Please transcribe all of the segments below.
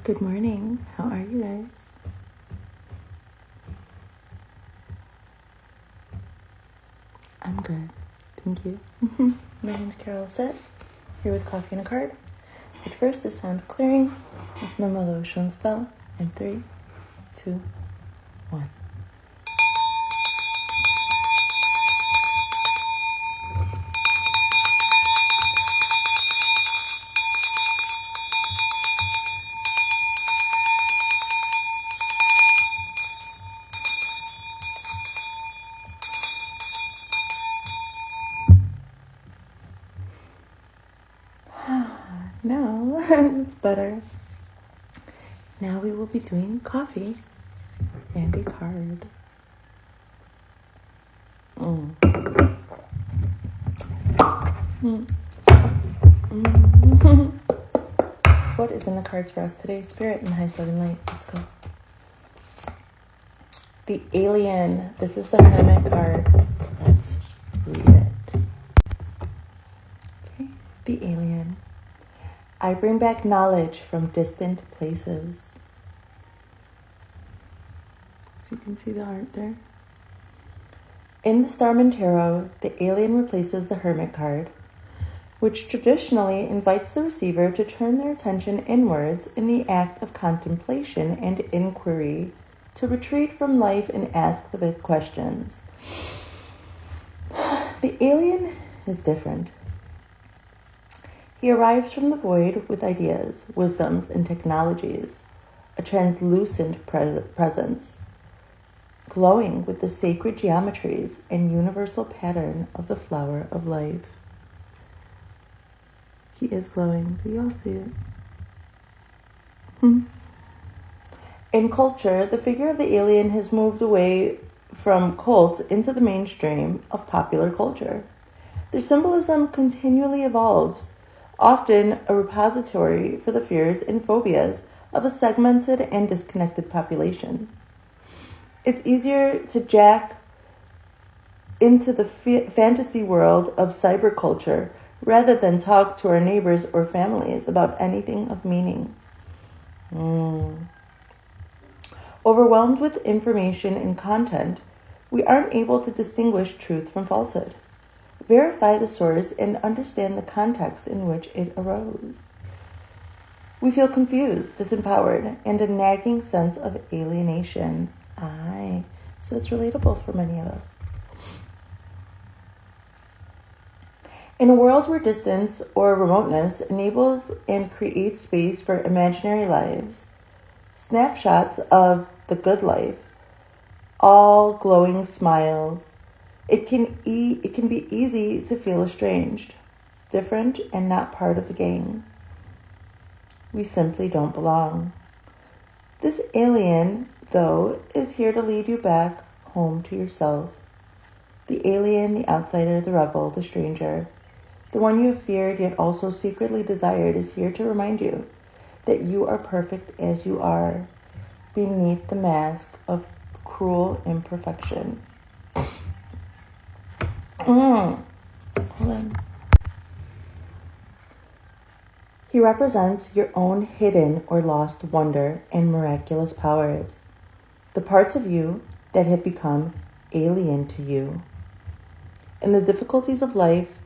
Good morning. How are you guys? I'm good. Thank you. My name's Carol Set, here with Coffee and a Card. But first, the sound clearing with my Ocean's bell in 3, 2, 1. Now, it's better. Now we will be doing coffee and a card. What is in the cards for us today? Spirit and highest loving light. Let's go. The Alien. This is the Hermit card. Let's read it. Okay. The Alien. I bring back knowledge from distant places. So you can see the heart there. In the Starman Tarot, the Alien replaces the Hermit card, which traditionally invites the receiver to turn their attention inwards in the act of contemplation and inquiry, to retreat from life and ask the big questions. The Alien is different. He arrives from the void with ideas, wisdoms, and technologies, a translucent presence, glowing with the sacred geometries and universal pattern of the flower of life. He is glowing. Do you all see it? In culture, the figure of the alien has moved away from cults into the mainstream of popular culture. Their symbolism continually evolves, often a repository for the fears and phobias of a segmented and disconnected population. It's easier to jack into the fantasy world of cyberculture rather than talk to our neighbors or families about anything of meaning. Overwhelmed with information and content, we aren't able to distinguish truth from falsehood, verify the source, and understand the context in which it arose. We feel confused, disempowered, and a nagging sense of alienation. So it's relatable for many of us. In a world where distance or remoteness enables and creates space for imaginary lives, snapshots of the good life, all glowing smiles, it can be easy to feel estranged, different, and not part of the gang. We simply don't belong. This alien, though, is here to lead you back home to yourself. The alien, the outsider, the rebel, the stranger, the one you have feared yet also secretly desired, is here to remind you that you are perfect as you are, beneath the mask of cruel imperfection. Hold on. He represents your own hidden or lost wonder and miraculous powers, the parts of you that have become alien to you. In the difficulties of life,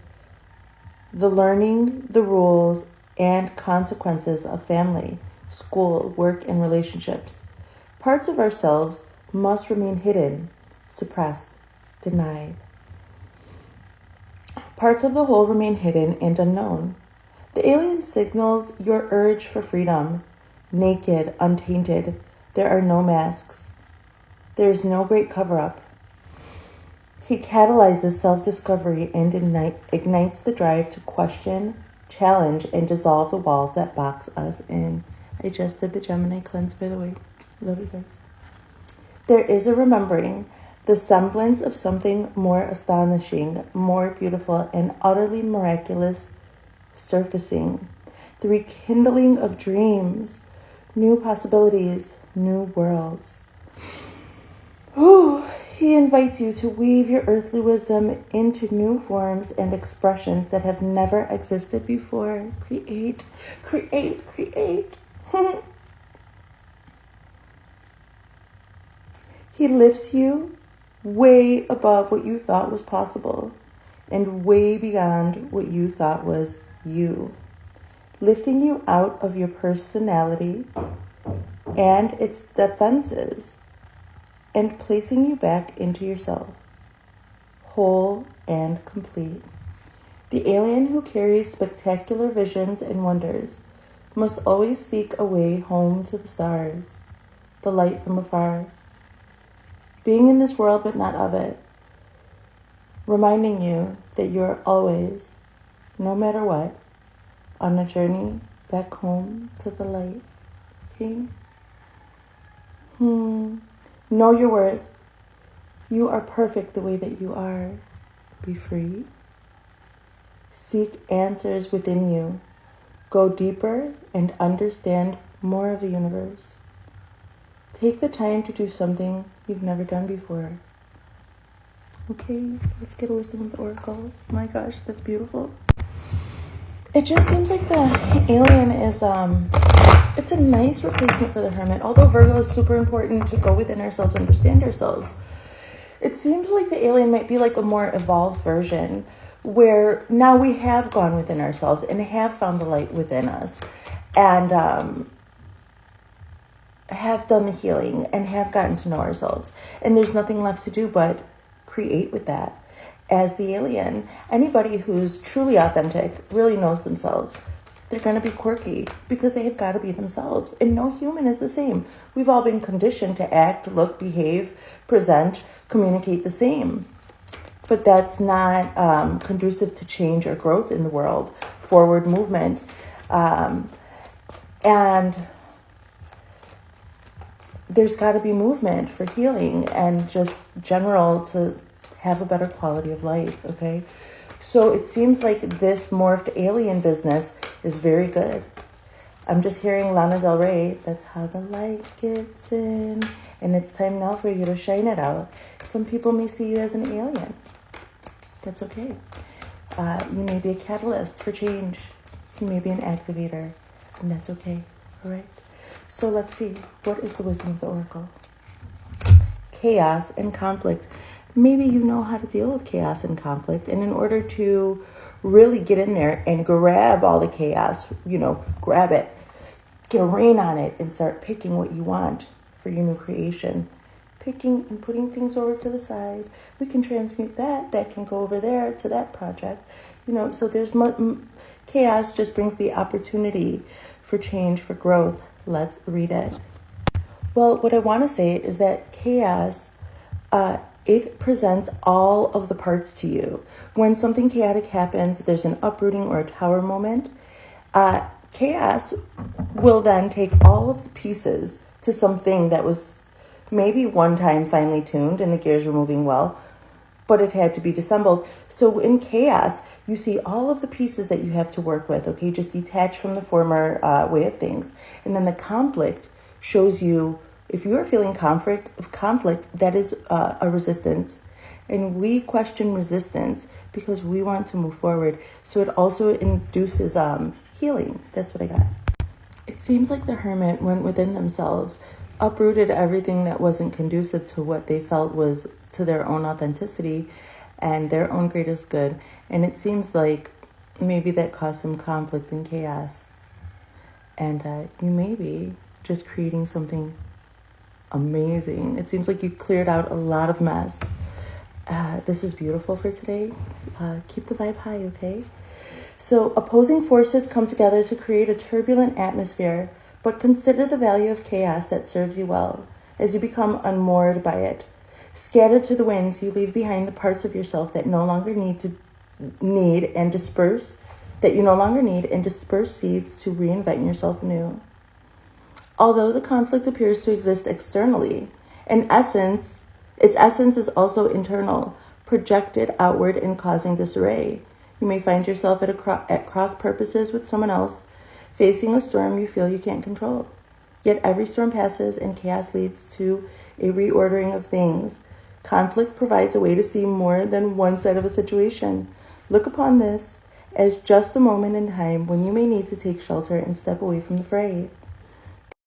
the learning, the rules, and consequences of family, school, work, and relationships, parts of ourselves must remain hidden, suppressed, denied. Parts of the whole remain hidden and unknown. The alien signals your urge for freedom. Naked, untainted, there are no masks. There is no great cover-up. He catalyzes self-discovery and ignites the drive to question, challenge, and dissolve the walls that box us in. I just did the Gemini cleanse, by the way. Love you guys. There is a remembering, the semblance of something more astonishing, more beautiful, and utterly miraculous surfacing. The rekindling of dreams, new possibilities, new worlds. He invites you to weave your earthly wisdom into new forms and expressions that have never existed before. Create. He lifts you way above what you thought was possible and way beyond what you thought was you, lifting you out of your personality and its defenses and placing you back into yourself, whole and complete. The alien who carries spectacular visions and wonders must always seek a way home to the stars, the light from afar, being in this world but not of it, reminding you that you're always, no matter what, on a journey back home to the light. Okay? Know your worth. You are perfect the way that you are. Be free. Seek answers within you. Go deeper and understand more of the universe. Take the time to do something you've never done before. Okay, let's get a wisdom of the oracle. My gosh, that's beautiful. It just seems like the alien is, it's a nice replacement for the hermit. Although Virgo is super important to go within ourselves, understand ourselves. It seems like the alien might be like a more evolved version where now we have gone within ourselves and have found the light within us and have done the healing and have gotten to know ourselves. And there's nothing left to do but create with that. As the alien, anybody who's truly authentic really knows themselves. They're going to be quirky because they have got to be themselves. And no human is the same. We've all been conditioned to act, look, behave, present, communicate the same. But that's not conducive to change or growth in the world, forward movement. And there's got to be movement for healing and just general to have a better quality of life, okay? So it seems like this morphed alien business is very good. I'm just hearing Lana Del Rey, that's how the light gets in. And it's time now for you to shine it out. Some people may see you as an alien. That's okay. You may be a catalyst for change. You may be an activator. And that's okay, all right? So let's see. What is the wisdom of the oracle? Chaos and conflict. Maybe you know how to deal with chaos and conflict. And in order to really get in there and grab all the chaos, grab it, get a rein on it and start picking what you want for your new creation. Picking and putting things over to the side. We can transmute that. That can go over there to that project. So there's chaos just brings the opportunity for change, for growth. Let's read it. Well, what I want to say is that chaos, it presents all of the parts to you. When something chaotic happens, there's an uprooting or a tower moment. Chaos will then take all of the pieces to something that was maybe one time finely tuned and the gears were moving well, but it had to be disassembled. So in chaos, you see all of the pieces that you have to work with, okay? Just detach from the former way of things. And then the conflict shows you, if you are feeling conflict, that is a resistance. And we question resistance because we want to move forward. So it also induces healing. That's what I got. It seems like the hermit went within themselves, uprooted everything that wasn't conducive to what they felt was to their own authenticity and their own greatest good. And it seems like maybe that caused some conflict and chaos. And you may be just creating something amazing. It seems like you cleared out a lot of mess. This is beautiful for today. Keep the vibe high, okay? So opposing forces come together to create a turbulent atmosphere, but consider the value of chaos that serves you well as you become unmoored by it. Scattered to the winds, you leave behind the parts of yourself that no longer need and disperse seeds to reinvent yourself anew. Although the conflict appears to exist externally, its essence is also internal, projected outward and causing disarray. You may find yourself at cross purposes with someone else, facing a storm you feel you can't control. Yet every storm passes and chaos leads to a reordering of things. Conflict provides a way to see more than one side of a situation. Look upon this as just a moment in time when you may need to take shelter and step away from the fray.